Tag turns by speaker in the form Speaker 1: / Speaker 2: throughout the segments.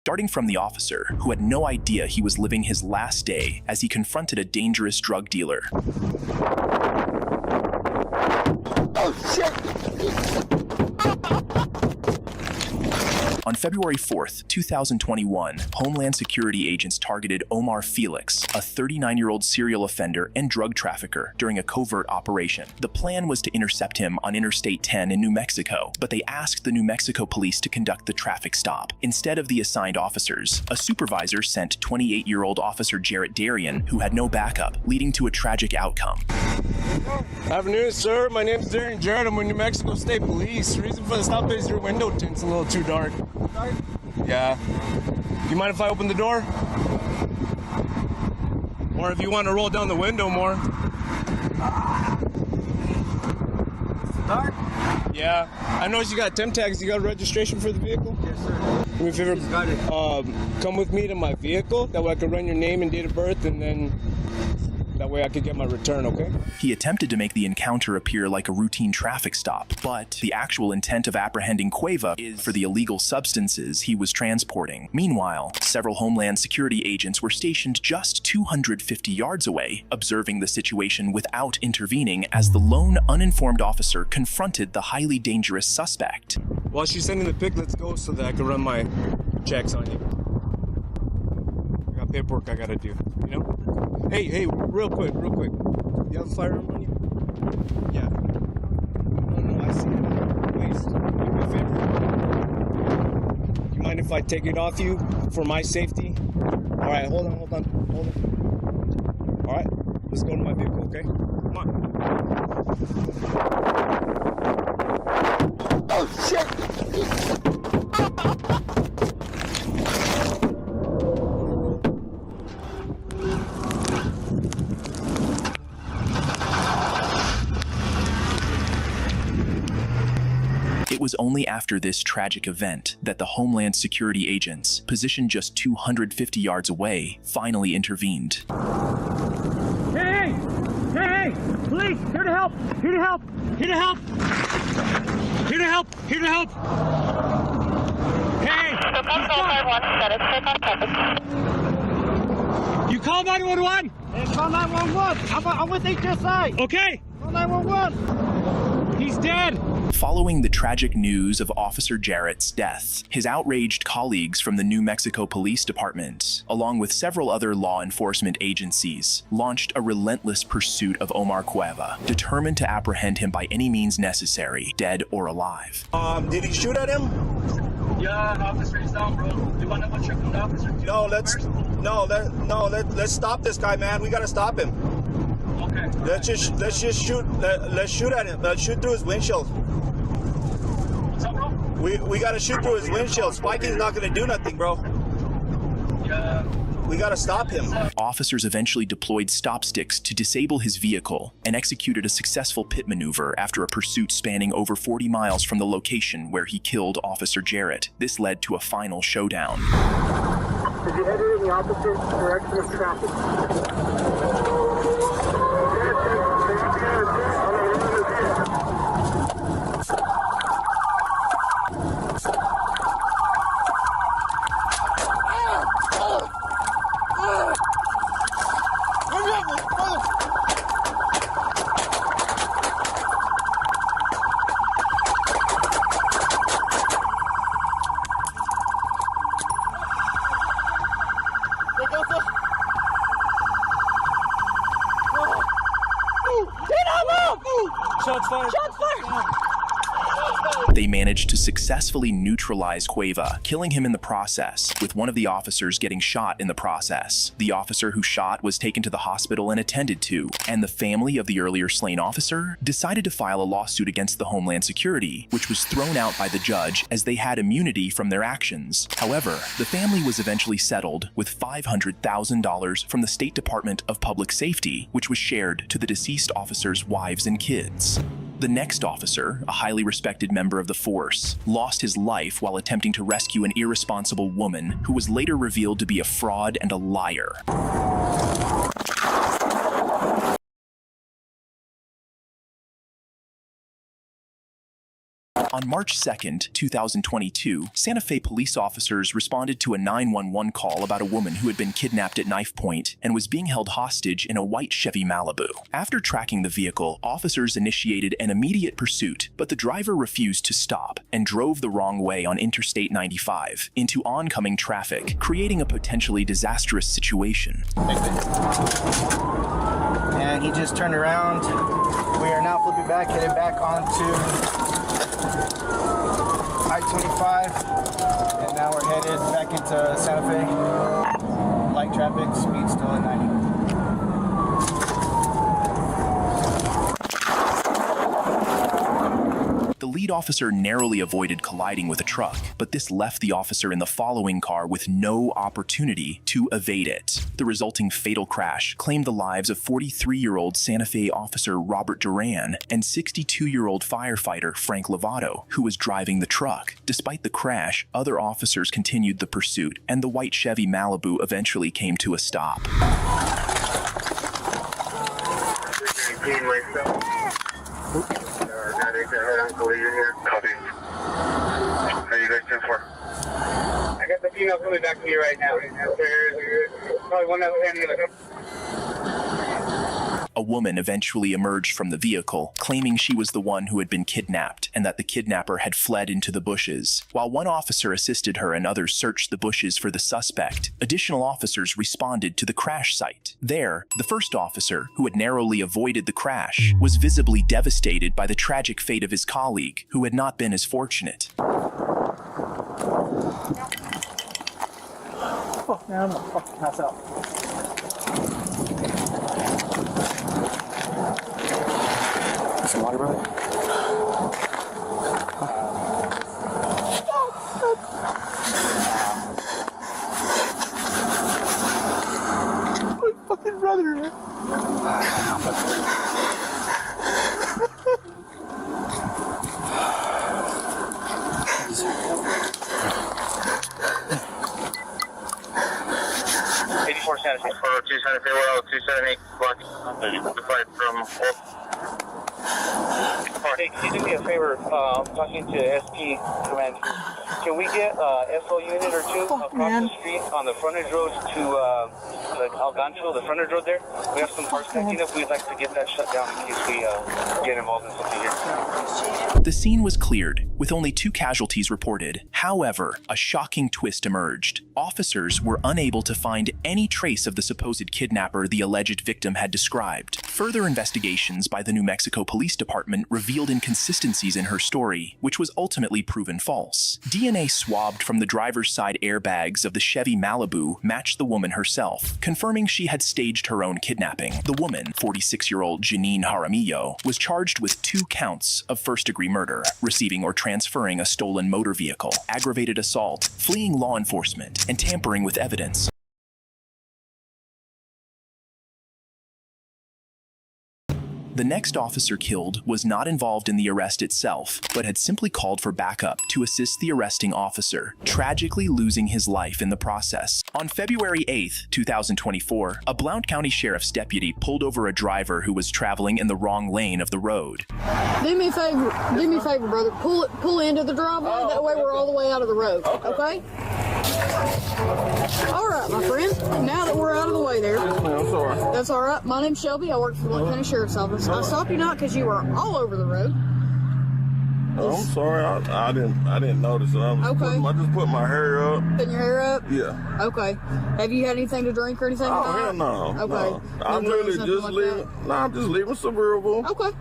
Speaker 1: darting from the officer, who had no idea he was living his last day as he confronted a dangerous drug dealer.
Speaker 2: Oh, shit!
Speaker 1: On February 4th, 2021, Homeland Security agents targeted Omar Felix, a 39-year-old serial offender and drug trafficker, during a covert operation. The plan was to intercept him on Interstate 10 in New Mexico, but they asked the New Mexico police to conduct the traffic stop. Instead of the assigned officers, a supervisor sent 28-year-old Officer Jarrett Darian, who had no backup, leading to a tragic outcome.
Speaker 3: Afternoon, sir. My name's Darian Jarrett. I'm with New Mexico State Police. Reason for the stop is your window tint's a little too dark. Yeah. You mind if I open the door? Or if you want to roll down the window more.
Speaker 4: Dark?
Speaker 3: Yeah. I noticed you got temp tags. You got registration for the vehicle?
Speaker 4: Yes, sir.
Speaker 3: Do me a favor.
Speaker 4: He's got it.
Speaker 3: Come with me to my vehicle. That way I can run your name and date of birth, and then that way I could get my return, okay?
Speaker 1: He attempted to make the encounter appear like a routine traffic stop, but the actual intent of apprehending Cueva is for the illegal substances he was transporting. Meanwhile, several Homeland Security agents were stationed just 250 yards away, observing the situation without intervening as the lone uninformed officer confronted the highly dangerous suspect.
Speaker 3: While she's sending the pic, let's go so that I can run my checks on you. I got paperwork I gotta do, you know? Hey, real quick. You have a firearm on you? Yeah. No, I see it. Please, do me a favor. You mind if I take it off you for my safety? All right, hold on. All right, let's go to my vehicle, okay? Come on.
Speaker 2: Oh, shit!
Speaker 1: It was only after this tragic event that the Homeland Security agents, positioned just 250 yards away, finally intervened.
Speaker 4: Hey! Police! Here to help! Hey! You call 911? Hey, call 911. I'm with HSI. Okay. Call 911. He's dead.
Speaker 1: Following the tragic news of Officer Jarrett's death, his outraged colleagues from the New Mexico Police Department, along with several other law enforcement agencies, launched a relentless pursuit of Omar Cueva, determined to apprehend him by any means necessary, dead or alive.
Speaker 5: Did he shoot at him?
Speaker 6: Yeah, officer, he's down, bro. You want to go check on the officer?
Speaker 5: Let's stop this guy, man. We gotta stop him.
Speaker 6: Okay.
Speaker 5: Let's just shoot. Let's shoot at him. Let's shoot through his windshield.
Speaker 6: What's up, bro?
Speaker 5: We gotta shoot through his windshield. Spiking's not gonna do nothing, bro.
Speaker 6: Yeah.
Speaker 5: We gotta stop him.
Speaker 1: Officers eventually deployed stop sticks to disable his vehicle and executed a successful pit maneuver after a pursuit spanning over 40 miles from the location where he killed Officer Jarrett. This led to a final showdown.
Speaker 2: If you headed in the opposite direction of traffic.
Speaker 3: Shots fired.
Speaker 1: They managed to successfully neutralize Cueva, killing him in the process, with one of the officers getting shot in the process. The officer who shot was taken to the hospital and attended to, and the family of the earlier slain officer decided to file a lawsuit against the Homeland Security, which was thrown out by the judge as they had immunity from their actions. However, the family was eventually settled with $500,000 from the State Department of Public Safety, which was shared to the deceased officers' wives and kids. The next officer, a highly respected member of the force, lost his life while attempting to rescue an irresponsible woman who was later revealed to be a fraud and a liar. On March 2nd, 2022, Santa Fe police officers responded to a 911 call about a woman who had been kidnapped at knife point and was being held hostage in a white Chevy Malibu. After tracking the vehicle, officers initiated an immediate pursuit, but the driver refused to stop and drove the wrong way on Interstate 95 into oncoming traffic, creating a potentially disastrous situation.
Speaker 7: And he just turned around. We are now flipping back, headed back onto I-25, and now we're headed back into Santa Fe. Light traffic, speed still at 90.
Speaker 1: The lead officer narrowly avoided colliding with a truck, but this left the officer in the following car with no opportunity to evade it. The resulting fatal crash claimed the lives of 43-year-old Santa Fe officer Robert Duran and 62-year-old firefighter Frank Lovato, who was driving the truck. Despite the crash, other officers continued the pursuit, and the white Chevy Malibu eventually came to a stop.
Speaker 2: How you guys doing for? I got the female coming back to me right now. Probably one other hand.
Speaker 1: A woman eventually emerged from the vehicle, claiming she was the one who had been kidnapped and that the kidnapper had fled into the bushes. While one officer assisted her and others searched the bushes for the suspect, additional officers responded to the crash site. There, the first officer, who had narrowly avoided the crash, was visibly devastated by the tragic fate of his colleague, who had not been as fortunate.
Speaker 7: Fuck, man, I'm gonna fucking pass out. Some water, brother? My fucking brother.
Speaker 2: Santa Fe. 402 Santa Fe, 278 block. Defied from Hey, can you do me a favor? I'm talking to SP Command. Can we get SO unit or two across the street on the frontage road to the El Gancho, the frontage road there? We have some parts connecting up. We'd like to get that shut down in case we get involved in something here.
Speaker 1: The scene was cleared, with only 2 casualties reported. However, a shocking twist emerged. Officers were unable to find any trace of the supposed kidnapper the alleged victim had described. Further investigations by the New Mexico Police Department revealed inconsistencies in her story, which was ultimately proven false. DNA swabbed from the driver's side airbags of the Chevy Malibu matched the woman herself, confirming she had staged her own kidnapping. The woman, 46-year-old Janine Jaramillo, was charged with 2 counts of first-degree murder, receiving or transferring a stolen motor vehicle, aggravated assault, fleeing law enforcement, and tampering with evidence. The next officer killed was not involved in the arrest itself, but had simply called for backup to assist the arresting officer, tragically losing his life in the process. On February 8th, 2024, a Blount County Sheriff's deputy pulled over a driver who was traveling in the wrong lane of the road.
Speaker 8: Do me a favor, brother. Pull into the driveway. That way we're all the way out of the road. Okay? All right, my friend. Now that we're out of the way there. That's all right. My name's Shelby. I work for the Blount County Sheriff's Office. I stopped you not because you were all over the road.
Speaker 9: Oh, I'm sorry. I didn't notice it. I just put my hair up.
Speaker 8: Putting your hair up?
Speaker 9: Yeah.
Speaker 8: Okay. Have you had anything to drink or anything?
Speaker 9: Oh, hell no.
Speaker 8: Okay.
Speaker 9: No. I'm really just leaving. No, I'm just leaving suburban.
Speaker 8: Okay.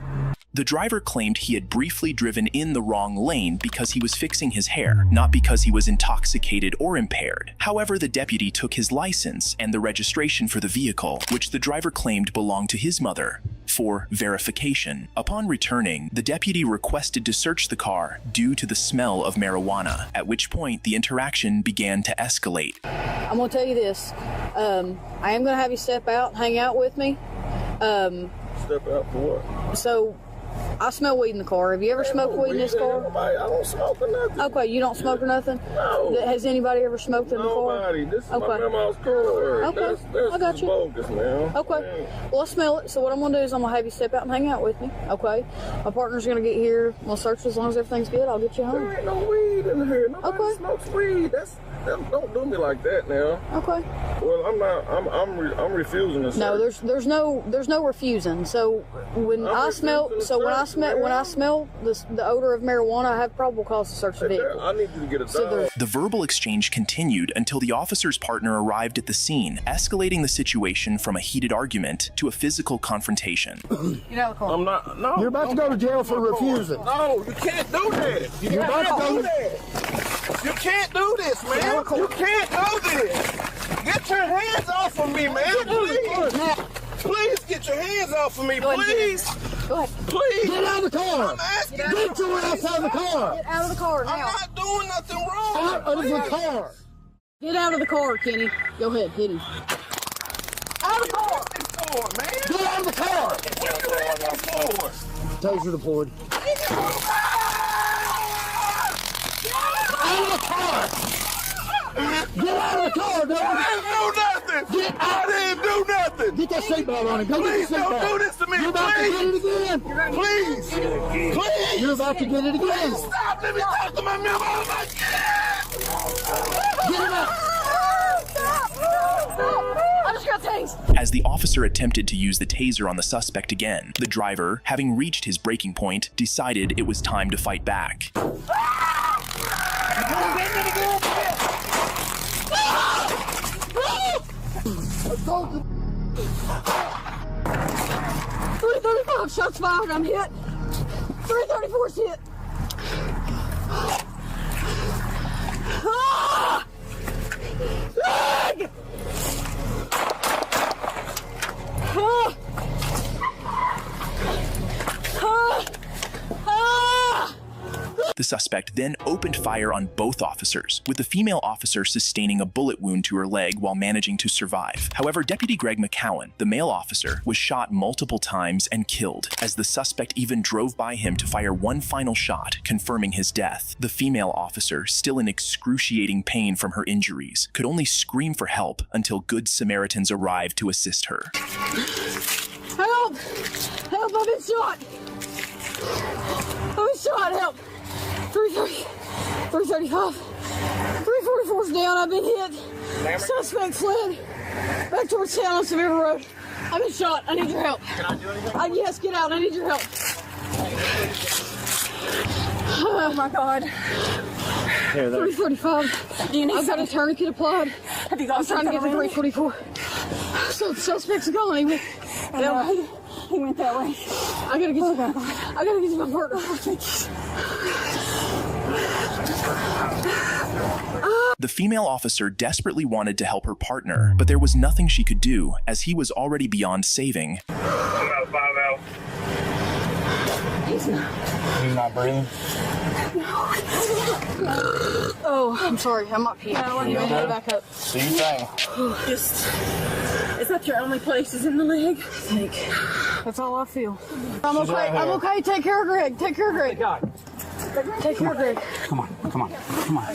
Speaker 1: The driver claimed he had briefly driven in the wrong lane because he was fixing his hair, not because he was intoxicated or impaired. However, the deputy took his license and the registration for the vehicle, which the driver claimed belonged to his mother, for verification. Upon returning, the deputy requested to search the car due to the smell of marijuana, at which point the interaction began to escalate.
Speaker 8: I'm going to tell you this. I am going to have you step out, hang out with me.
Speaker 9: Step out for what?
Speaker 8: So I smell weed in the car. Have you ever smoked weed in this car?
Speaker 9: I don't smoke or nothing.
Speaker 8: Okay, you don't smoke or nothing?
Speaker 9: No.
Speaker 8: Has anybody ever smoked in the car?
Speaker 9: Nobody. This is
Speaker 8: Okay.
Speaker 9: my grandma's car.
Speaker 8: Okay,
Speaker 9: That's
Speaker 8: I got you.
Speaker 9: bogus, man.
Speaker 8: Okay, well, I smell it. So what I'm going to do is I'm going to have you step out and hang out with me, okay? My partner's going to get here. We'll search as long as everything's good. I'll get you home.
Speaker 9: There ain't no weed in here. Nobody
Speaker 8: Okay.
Speaker 9: smokes weed. Don't do me like that now.
Speaker 8: Okay.
Speaker 9: Well, I'm not. I'm refusing to.
Speaker 8: No, there's no refusing. So when I smell the odor of marijuana, I have probable cause to search the vehicle.
Speaker 9: I need you to get a
Speaker 8: So there's-
Speaker 1: The verbal exchange continued until the officer's partner arrived at the scene, escalating the situation from a heated argument to a physical confrontation.
Speaker 8: Get out of the car.
Speaker 9: I'm not. No.
Speaker 7: You're about to go to jail for refusing.
Speaker 9: No, you can't do that.
Speaker 7: You're about to go.
Speaker 9: You can't do this, man. You can't do this. Get your hands off of me, man. Please. Please get your hands off of me, please.
Speaker 8: Go ahead.
Speaker 9: Please.
Speaker 7: Get out of the car.
Speaker 9: I'm asking
Speaker 8: Get
Speaker 9: you.
Speaker 7: Get your ass out of the car.
Speaker 8: Get out of the car now.
Speaker 9: I'm not doing nothing wrong.
Speaker 7: Out of the
Speaker 9: Please.
Speaker 7: car.
Speaker 8: Get out of the car, Kenny. Go ahead, hit him. Out of the car.
Speaker 9: What is this for, man?
Speaker 7: Get out of the car.
Speaker 9: What you doing this for?
Speaker 7: Taser deployed. Out of the car. Get out of the car,
Speaker 9: I
Speaker 7: dude.
Speaker 9: didn't do nothing. I didn't do nothing.
Speaker 7: Get that seatbelt on him. Go
Speaker 9: Please
Speaker 7: get the seatbelt.
Speaker 9: don't do this to me,
Speaker 7: You're about to get it again.
Speaker 9: Please. Please.
Speaker 7: You're about to get it again.
Speaker 9: Stop. Let me talk to my member. Oh, my God.
Speaker 7: Get him out.
Speaker 8: I just got tased.
Speaker 1: As the officer attempted to use the taser on the suspect again, the driver, having reached his breaking point, decided it was time to fight back.
Speaker 7: I told you.
Speaker 8: 335 shots fired. I'm hit. 334's hit. Ah! Leg! Ah! Ah! Ah!
Speaker 1: The suspect then opened fire on both officers, with the female officer sustaining a bullet wound to her leg while managing to survive. However, Deputy Greg McCowan, the male officer, was shot multiple times and killed, as the suspect even drove by him to fire one final shot, confirming his death. The female officer, still in excruciating pain from her injuries, could only scream for help until good Samaritans arrived to assist her.
Speaker 8: Help! Help! I've been shot! I've been shot! Help! 330, 335, 344's down. I've been hit. Suspect fled back towards town on Severe Road. I've been shot. I need your help.
Speaker 7: Can I do anything?
Speaker 8: Yes, get out. I need your help. Oh my God. 335.
Speaker 10: Do you need
Speaker 8: I've got a tourniquet applied.
Speaker 10: Have you got
Speaker 8: I'm trying to get to 344. So the suspect's gone. He went that way.
Speaker 10: He went that way.
Speaker 8: I gotta get to my partner.
Speaker 1: The female officer desperately wanted to help her partner, but there was nothing she could do, as he was already beyond saving.
Speaker 8: He's
Speaker 7: not breathing.
Speaker 8: Oh, I'm sorry. I'm up here. I'm gonna head back up.
Speaker 7: Do you think?
Speaker 10: Is that your only place? Is in the leg?
Speaker 8: That's all I feel. I'm okay. I'm okay. Take care of Greg. Take care of Greg. Take care of Greg.
Speaker 4: Come on.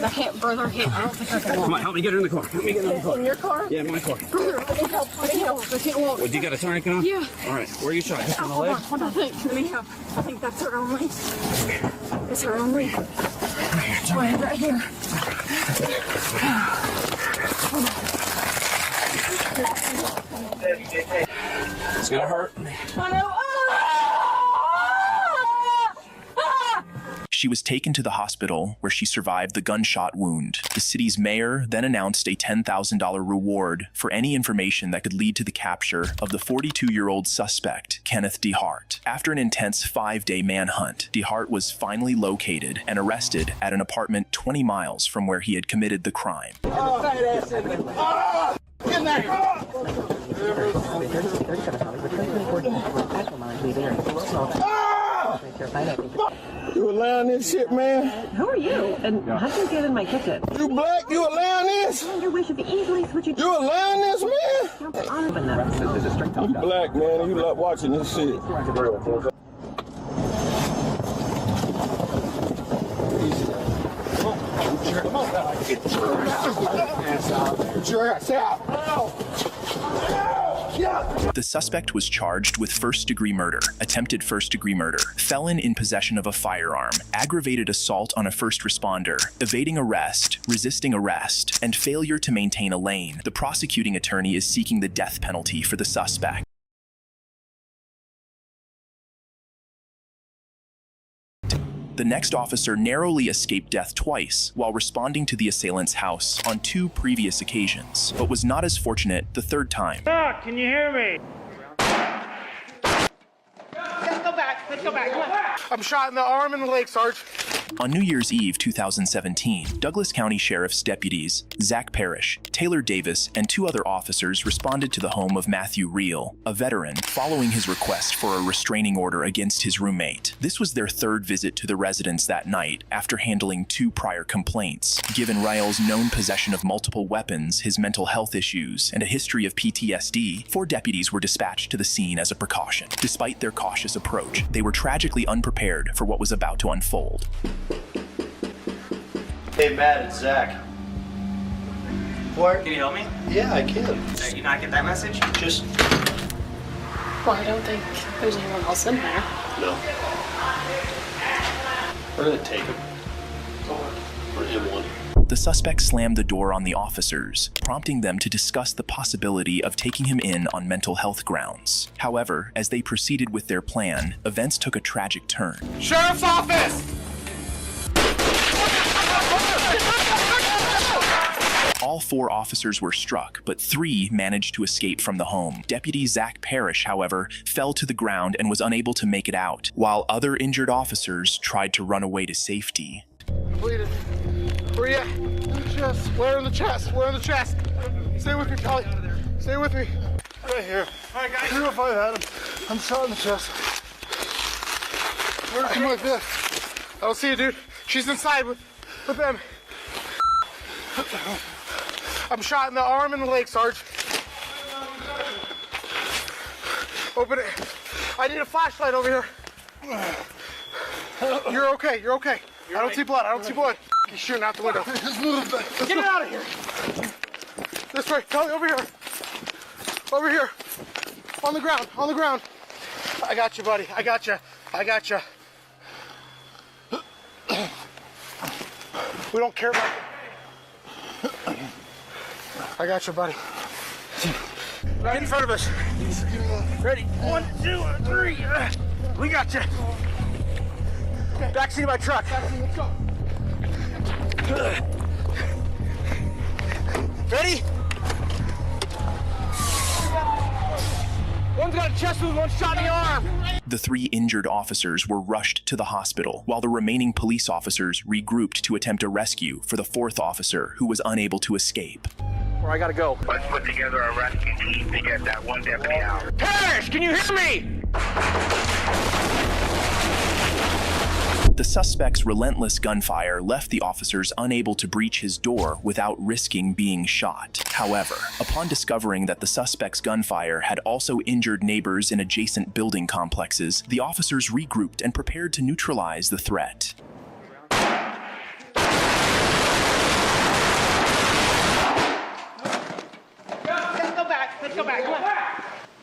Speaker 8: I can't, brother. I can't. I don't think I can walk.
Speaker 4: Come on, help me get her in the car. Help me get her in the car.
Speaker 8: In your car?
Speaker 4: Yeah, my car.
Speaker 8: Brother, I need help. I need help. I can't walk.
Speaker 4: Well, you got a tourniquet on?
Speaker 8: Yeah.
Speaker 4: All right, where are you shot? Just on the
Speaker 8: Hold
Speaker 4: leg?
Speaker 8: on. Hold on. Let me help. I think that's her only. It's her only. Wait, right here.
Speaker 4: It's gonna hurt.
Speaker 8: I know.
Speaker 1: She was taken to the hospital, where she survived the gunshot wound. The city's mayor then announced a $10,000 reward for any information that could lead to the capture of the 42-year-old suspect, Kenneth DeHart. After an intense 5-day manhunt, DeHart was finally located and arrested at an apartment 20 miles from where he had committed the crime.
Speaker 9: You allowing this shit, man?
Speaker 10: Who are you? And how did you get in my kitchen?
Speaker 9: You black? You allowing this?
Speaker 10: Your wish would easily switch you.
Speaker 9: You allowing this, man?
Speaker 10: Open that.
Speaker 9: You black, man, and you love watching this shit. Get your ass out. Get your ass out.
Speaker 1: The suspect was charged with first-degree murder, attempted first-degree murder, felon in possession of a firearm, aggravated assault on a first responder, evading arrest, resisting arrest, and failure to maintain a lane. The prosecuting attorney is seeking the death penalty for the suspect. The next officer narrowly escaped death twice while responding to the assailant's house on 2 previous occasions, but was not as fortunate the third time.
Speaker 4: Doc, can you hear me?
Speaker 9: Let's go back. Come on. I'm shot in the arm and the leg, Sarge.
Speaker 1: On New Year's Eve 2017, Douglas County Sheriff's deputies Zach Parrish, Taylor Davis, and 2 other officers responded to the home of Matthew Reel, a veteran, following his request for a restraining order against his roommate. This was their 3rd visit to the residence that night after handling 2 prior complaints. Given Reel's known possession of multiple weapons, his mental health issues, and a history of PTSD, 4 deputies were dispatched to the scene as a precaution. Despite their cautious approach, they were tragically unprepared for what was about to unfold.
Speaker 11: Hey Matt, it's Zach.
Speaker 12: What? Can you help me?
Speaker 11: Yeah, I can.
Speaker 12: Did you not get that message?
Speaker 11: Just...
Speaker 13: Well, I don't think there's anyone else in there.
Speaker 11: No. We're gonna take him. Or him one.
Speaker 1: The suspect slammed the door on the officers, prompting them to discuss the possibility of taking him in on mental health grounds. However, as they proceeded with their plan, events took a tragic turn.
Speaker 9: Sheriff's office!
Speaker 1: All 4 officers were struck, but 3 managed to escape from the home. Deputy Zach Parrish, however, fell to the ground and was unable to make it out, while other injured officers tried to run away to safety.
Speaker 9: Bleeding. Where you at? In the chest. Where in the chest? Where in the chest? Stay with me, Polly. Stay with me. Right here. All right, guys. 205 Adam. I'm shot in the chest. Where's my fist? I don't see you, dude. She's inside with them. I'm shot in the arm and the leg, Sarge. Open it. I need a flashlight over here. You're okay. You're okay. I don't see blood. I don't see blood. He's shooting out the window. Get it out of here. This way. Kelly, over here. Over here. On the ground. On the ground. I got you, buddy. I got you. I got you. We don't care about you. I got you, buddy. Right in front of us. Ready? 1, 2, 3. We got you. Backseat of my truck. Let's go. Ready? One's got a chest wound, one shot in the arm.
Speaker 1: The 3 injured officers were rushed to the hospital, while the remaining police officers regrouped to attempt a rescue for the 4th officer, who was unable to escape.
Speaker 9: Where I gotta go.
Speaker 14: Let's put together a rescue team to get that 1 deputy out.
Speaker 9: Parrish, can you hear me?
Speaker 1: The suspect's relentless gunfire left the officers unable to breach his door without risking being shot. However, upon discovering that the suspect's gunfire had also injured neighbors in adjacent building complexes, the officers regrouped and prepared to neutralize the threat.
Speaker 9: Let's go back. Come on.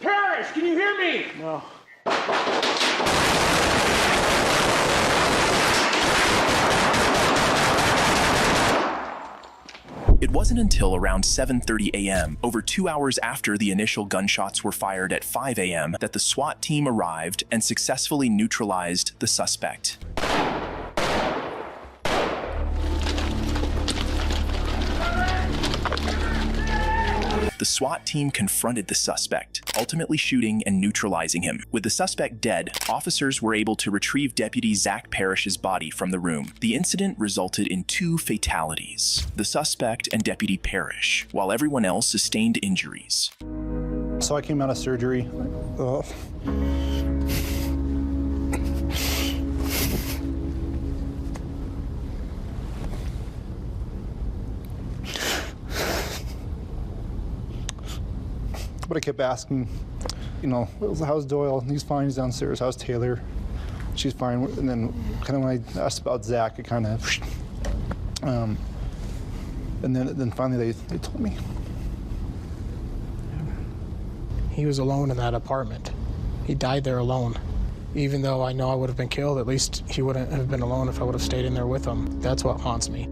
Speaker 9: Parrish, can you hear me? No.
Speaker 1: It wasn't until around 7:30 a.m., over 2 hours after the initial gunshots were fired at 5 a.m., that the SWAT team arrived and successfully neutralized the suspect. The SWAT team confronted the suspect, ultimately shooting and neutralizing him. With the suspect dead, officers were able to retrieve Deputy Zach Parrish's body from the room. The incident resulted in 2 fatalities, the suspect and Deputy Parrish, while everyone else sustained injuries.
Speaker 15: So I came out of surgery. But I kept asking, you know, how's Doyle? He's fine, he's downstairs. How's Taylor? She's fine. And then kind of when I asked about Zach, it kind of, And then finally they told me.
Speaker 12: He was alone in that apartment. He died there alone. Even though I know I would have been killed, at least he wouldn't have been alone if I would have stayed in there with him. That's what haunts me.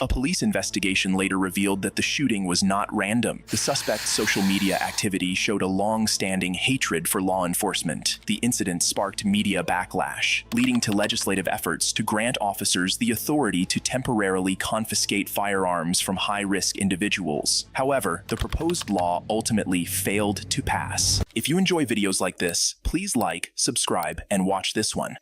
Speaker 1: A police investigation later revealed that the shooting was not random. The suspect's social media activity showed a long-standing hatred for law enforcement. The incident sparked media backlash, leading to legislative efforts to grant officers the authority to temporarily confiscate firearms from high-risk individuals. However, the proposed law ultimately failed to pass. If you enjoy videos like this, please like, subscribe, and watch this one.